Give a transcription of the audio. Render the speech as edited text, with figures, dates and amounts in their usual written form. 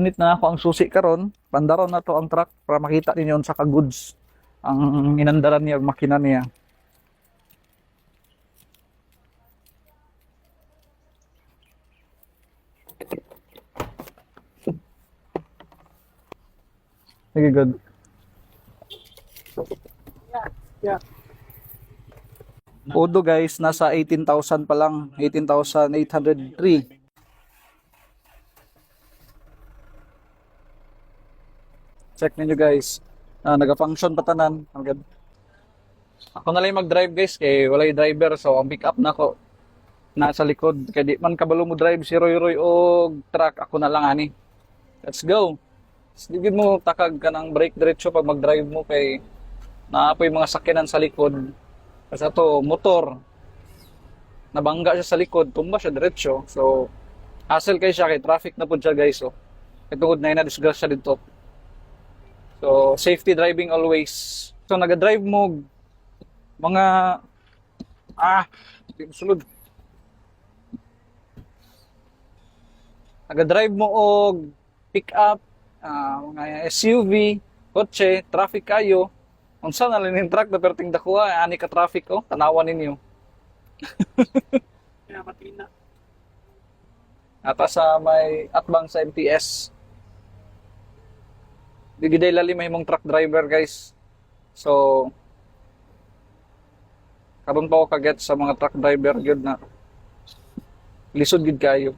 giunit na ako ang susi karon, pandaron na to ang truck para makita ninyo sa ka-goods ang inandaran niya, makina niya. Sige, good. Yeah. Odo guys, nasa 18,000 pa lang, 18,803. Check ninyo guys. Naga-function pa tanan. Agad. Ako na lang mag-drive guys kay walay driver, so ang pick up na ako nasa likod. Kaya di man kabalo mo drive si Roy Roy o truck, ako na lang ani. Let's go. Sige mo takag ka ng brake diretso pag mag-drive mo kay naapoy mga sakyanan sa likod. Kasi to motor. Nabangga siya sa likod, tumba siya diretso. So hassle kay siya kay traffic na pud siya guys. So katungod na disgrasya dito. So safety driving always. So naga-drive mo mga di mo sulod. Naga-drive mo og pick up, mga SUV, kotse, traffic kayo. Unsa na lang yung truck na perting dakuha, ani ka traffic oh, tanawan ninyo. Kaya matina. Ata sa may atbang sa MTS. Digiday lalim may mong truck driver guys. So karon pa ako kaget sa mga truck driver gyud na lisod gid kayo.